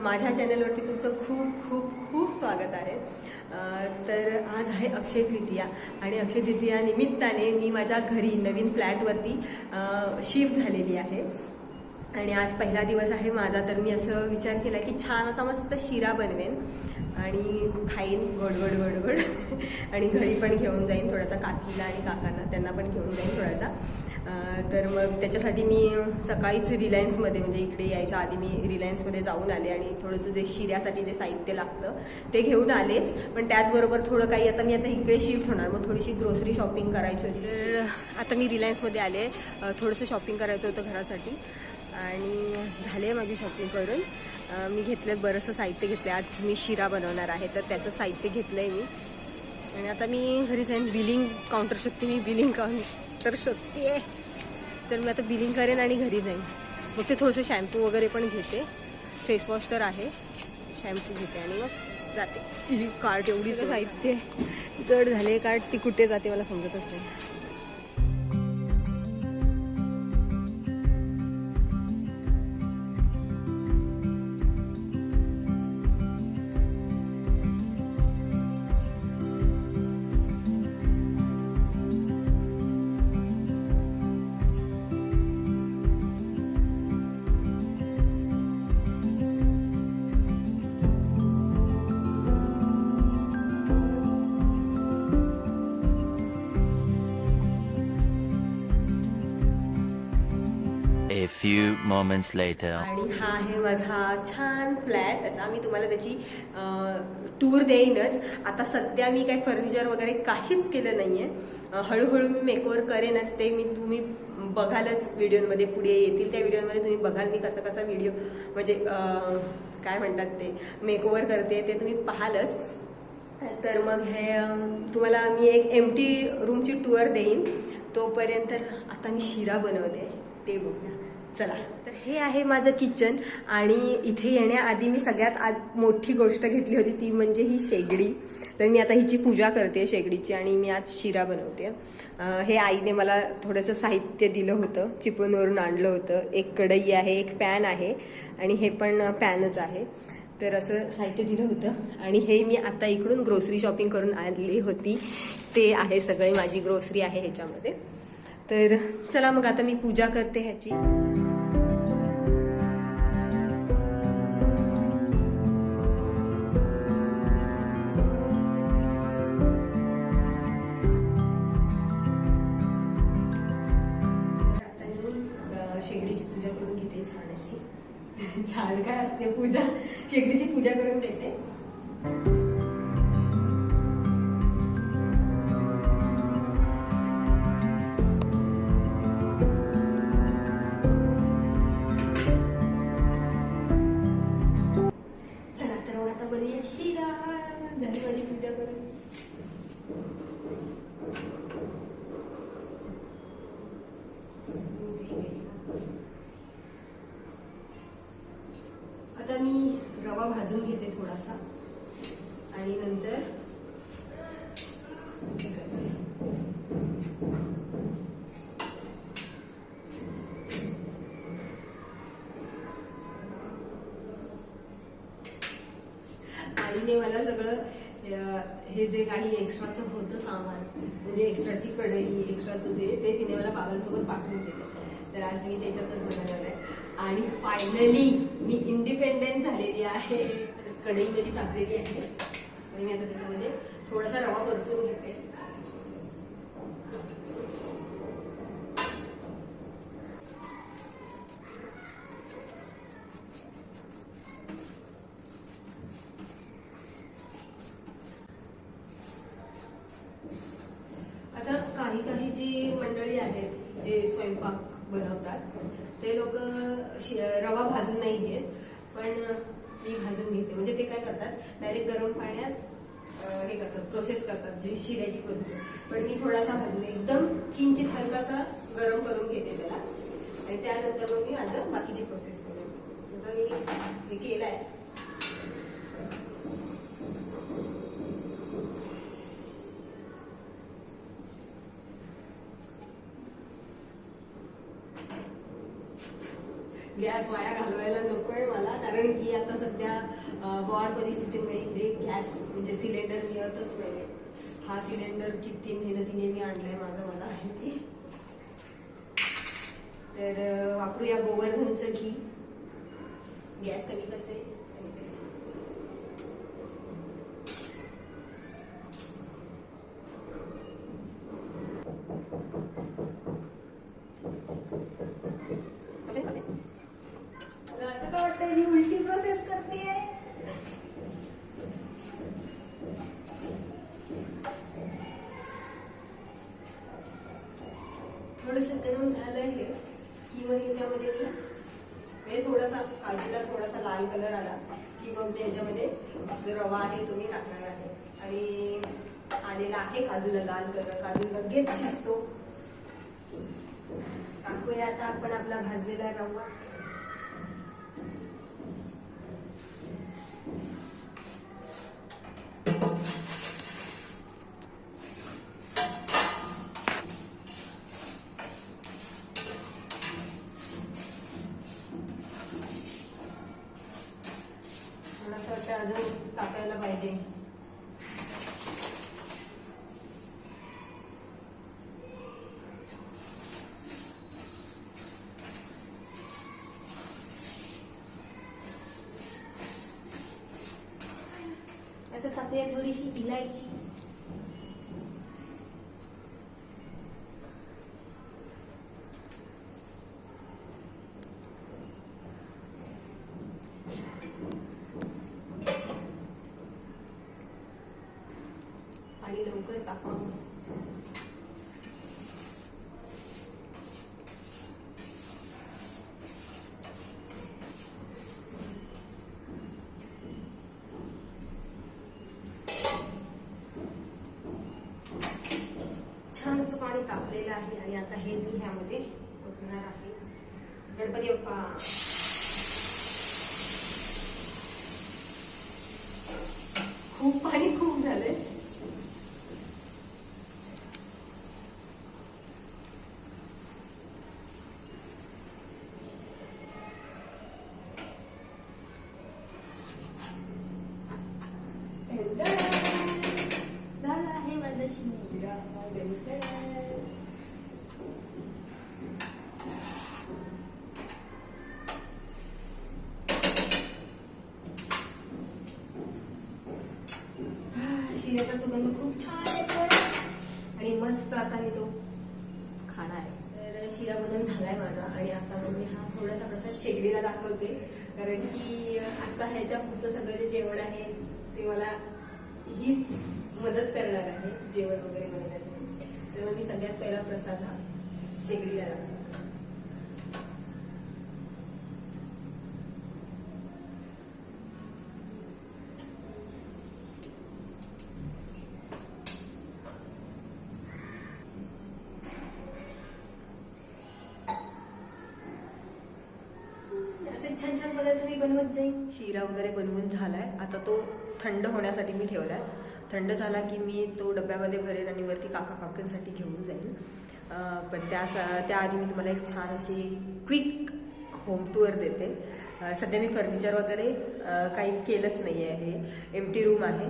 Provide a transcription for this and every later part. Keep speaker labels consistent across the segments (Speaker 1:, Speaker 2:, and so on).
Speaker 1: माझ्या चॅनलवरती तुमचं खूप खूप खूप स्वागत आहे। तर आज आहे अक्षय तृतीया आणि अक्षय तृतीया निमित्ताने मी माझ्या घरी नवीन फ्लॅटवरती शिफ्ट झालेली आहे आणि आज पहिला दिवस आहे माझा। तर मी असं विचार केला की छान असा मस्त शिरा बनवेन आणि खाईन गोड गोड गोड गोड आणि घरी पण घेऊन जाईन थोडासा काकीला आणि काकांना, त्यांना पण घेऊन जाईन थोडासा। तर मग त्याच्यासाठी मी सकाळीच रिलायन्समध्ये म्हणजे इकडे यायच्या आधी मी रिलायन्समध्ये जाऊन आले आणि थोडंसं जे शिऱ्यासाठी जे साहित्य लागतं ते घेऊन आलेच, पण त्याचबरोबर थोडं काही आता मी इकडे शिफ्ट होणार, मग थोडीशी ग्रोसरी शॉपिंग करायची होती। तर आता मी रिलायन्समध्ये आले, थोडंसं शॉपिंग करायचं होतं घरासाठी आणि झाले माझी शॉपिंग करून। मी घेतलं बरंचसं साहित्य घेतलं, आज मी शिरा बनवणार आहे तर त्याचं साहित्य घेतलं आहे मी आणि आता मी घरी जाईन बिलिंग काउंटर शोधते, मी बिलिंग काउंटर शोधते। तर मी आता बिलिंग करेन आणि घरी जाईन, मग ते थोडंसं शॅम्पू वगैरे पण घेते, फेसवॉश तर आहे, शॅम्पू घेते आणि मग जाते। ही कार्ट एवढी साहित्य जड झाले, कार्ट ती कुठे जाते मला समजतच नाही।
Speaker 2: A few moments later.
Speaker 1: आणि हा आहे माझा छान फ्लॅट असा, मी तुम्हाला त्याची टूर देईनच। आता सध्या मी काही फर्निचर वगैरे काहीच केलं नाहीये, हळूहळू मी मेकओव्हर करेनच, ते तुम्ही बघालच व्हिडिओमध्ये, पुढे येतील त्या व्हिडिओमध्ये तुम्ही बघाल मी कसा कसा व्हिडिओ म्हणजे काय म्हणतात ते मेकओव्हर करते ते तुम्ही पाहालच। तर मग हे तुम्हाला मी एक एम्प्टी रूमची टूर देईन, तोपर्यंत आता मी शिरा बनवते ते बघूया, चला। तर हे आहे माझं किचन आणि इथे येण्याआधी मी सगळ्यात मोठी गोष्ट घेतली होती ती म्हणजे ही शेगडी। तर मी आता हिची पूजा करते शेगडीची आणि मी आज शिरा बनवते। हे आईने मला थोडंसं साहित्य दिलं होतं, चिपळूणवरून आणलं होतं, एक कढई आहे, एक पॅन आहे आणि हे पण पॅनच आहे। तर असं साहित्य दिलं होतं आणि हे मी आता इकडून ग्रोसरी शॉपिंग करून आणली होती, ते आहे सगळी माझी ग्रोसरी आहे ह्याच्यामध्ये। तर चला मग आता मी पूजा करते ह्याची। आता मी शेगडीची पूजा करून घेते छान अशी। छान काय असते पूजा, शेगडीची पूजा करून घेते। शिरा झाली माझी पूजा करून। आता मी रवा भाजून घेते थोडासा आणि नंतर आईने मला सगळं हे जे काही एक्स्ट्राचं होतं सामान म्हणजे एक्स्ट्राची कढई, एक्स्ट्राचं ते तिने मला बाबांसोबत पाठवून दिलं, तर आज मी त्याच्यातच बनवणार आहे आणि फायनली मी इंडिपेंडेंट झालेली आहे। कढई माझी तापलेली आहे आणि मी आता त्याच्यामध्ये थोडासा रवा परतून घेते। आता काही जी मंडळी आहेत जे स्वयंपाक बनवतात ते लोक रवा भाजून नाही घेत, पण मी भाजून घेते। म्हणजे ते काय करतात, डायरेक्ट गरम पाण्यात हे करतात, प्रोसेस करतात, जी शिऱ्याची प्रोसेस आहे, पण मी थोडासा भाजून एकदम किंचित हलकासा गरम करून घेते त्याला आणि त्यानंतर मग मी माझं बाकीची प्रोसेस करेन। तर मी हे केलं आहे। गॅस वाया घालवायला नकोय मला, कारण की आता सध्या बॉर परिस्थितीमुळे गॅस म्हणजे सिलेंडर मिळतच नाही. हा सिलेंडर किती मेहनतीने मी आणलाय माझं मला माहिती. तर वापरूया गोवर्धनचं घी. गॅस कमी करते. असं का वाटतंय मी उलटी प्रोसेस करतेय. थोडस गरम झालंय हे की मग ह्याच्यामध्ये मी थोडासा काजूला थोडासा लाल कलर आला की मग मी ह्याच्यामध्ये जो रवा आहे तो मी टाकणार आहे. आणि आलेला आहे काजूला लाल कलर. काजू लगेच शिजतो. टाकूया आता आपण आपला भाजलेला रवा. मला असं वाटतं अजून टाकायला पाहिजे. आता टाकूया थोडीशी इलायची. आणि लवकर तापवा. छान असं पाणी तापलेलं आहे आणि आता हे मी ह्यामध्ये ओतणार आहे. गणपती बाप्पा. खूप पाणी खूप झालंय. झाला आहे माझा शिरा. शिऱ्याचा सुगंध खूप छान येतोय आणि मस्त आता मी तो खाणार आहे. तर शिरा बनवून झालाय माझा आणि आता मग मी हा थोडासा प्रसाद शेगडीला दाखवते, कारण की आता ह्याच्या पुढचं सगळं जे जेवण आहे ते मला हीच मदत करणार आहे जेवण वगैरे बनवण्यासाठी. तर मग मी सगळ्यात पहिला प्रसाद हा शेगडीला दाखवते. असे छान छान पदार्थ मी बनवत जाईन. शिरा वगैरे बनवून झालाय. आता तो थंड होण्यासाठी मी ठेवलाय. थंड झाला की मी तो डब्यामध्ये भरेन आणि वरती काका काकांसाठी घेऊन जाईन. पण त्याआधी मी तुम्हाला एक छान अशी क्विक होम टूर देते. सध्या मी फर्निचर वगैरे काही केलंच नाही आहे. एम्प्टी रूम आहे.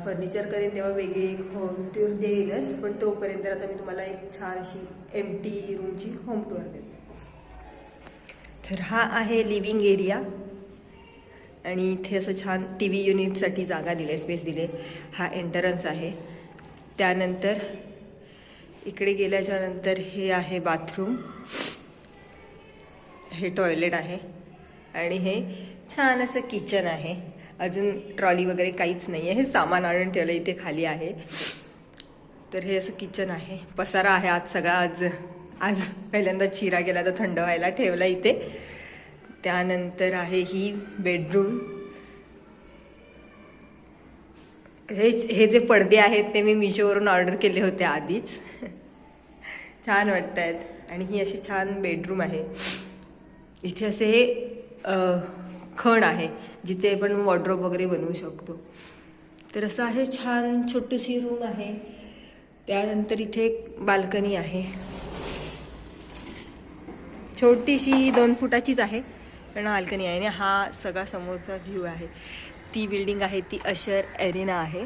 Speaker 1: फर्निचर करेन तेव्हा वेगळी एक होम टूर देईनच, पण तोपर्यंत आता मी तुम्हाला एक छान अशी एम्प्टी रूमची होम टूर देते. तर हा आहे लिव्हिंग एरिया आणि इथे असं छान टी व्ही युनिटसाठी जागा दिली, स्पेस दिले. हा एंटरन्स आहे. त्यानंतर इकडे गेल्याच्या नंतर हे आहे बाथरूम, हे टॉयलेट आहे आणि हे छान असं किचन आहे. अजून ट्रॉली वगैरे काहीच नाही आहे. हे सामान आणून ठेवलं इथे खाली आहे. तर हे असं किचन आहे. पसारा आहे आज सगळा. आज पहिल्यांदा चिरा गेला तर थंड व्हायला ठेवला इथे. त्यानंतर आहे ही बेडरूम. हे जे पडदे आहेत ते मी मिशोवरून ऑर्डर केले होते आधीच. छान वाटत आहेत. आणि ही अशी छान बेडरूम आहे. इथे असे खण आहे जिथे आपण वॉर्डरोब वगैरे बनवू शकतो. तर असं आहे छान छोटीशी रूम आहे. त्यानंतर इथे एक बाल्कनी आहे. छोटीशी 2 फुटाचीच आहे पण बाल्कनी आहे आणि हा सगळा समोरचा व्ह्यू आहे. ती बिल्डिंग आहे ती अशर एरिना आहे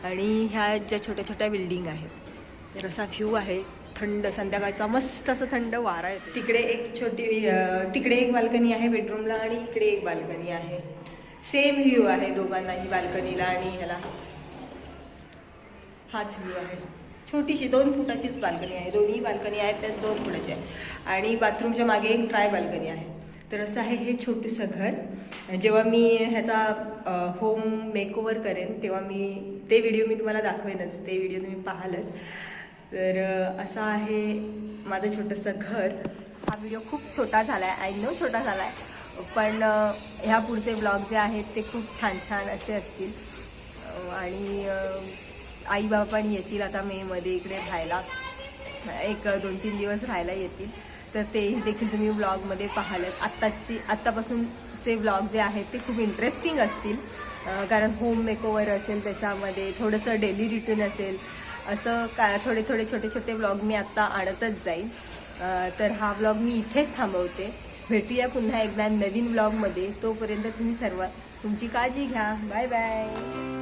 Speaker 1: आणि ह्या ज्या छोट्या छोट्या बिल्डिंग आहेत तर असा व्ह्यू आहे. थंड संध्याकाळचा मस्त असं थंड वारा आहे. तिकडे एक तिकडे एक बाल्कनी आहे बेडरूमला आणि इकडे एक बाल्कनी आहे. सेम व्ह्यू आहे दोघांनाही, बाल्कनीला आणि ह्याला. हाच व्ह्यू आहे. छोटीशी 2 फुटाचीच बाल्कनी आहे. दोन्ही बाल्कनी आहेत त्यात 2 फुटाचे आहे आणि बाथरूमच्या मागे एक ट्राय बाल्कनी आहे. तर असं आहे हे छोटंसं घर. जेव्हा मी ह्याचा होम मेकओव्हर करेन तेव्हा ते व्हिडिओ मी तुम्हाला दाखवेनच, ते व्हिडिओ तुम्ही पाहालच. तर असं आहे माझं छोटंसं घर. हा व्हिडिओ खूप छोटा झाला आहे, आय नो छोटा झाला आहे, पण ह्या पुढचे ब्लॉग जे आहेत ते खूप छान छान असे असतील. आणि आई बाबा पण येतील आता मेमध्ये इकडे राहायला, एक 2-3 दिवस राहायला येतील. तर ते देखील तुम्ही ब्लॉगमध्ये पाहालच. आत्तापासूनचे ब्लॉग जे आहेत ते खूप इंटरेस्टिंग असतील, कारण होम मेकओव्हर असेल, त्याच्यामध्ये थोडंसं डेली रुटीन असेल, असं थोडे छोटे छोटे ब्लॉग मी आत्ता आणतच जाईन. तर हा ब्लॉग मी इथेच थांबवते. भेटूया पुन्हा एकदा नवीन ब्लॉगमध्ये. तोपर्यंत तुम्ही सर्व तुमची काळजी घ्या. Bye bye.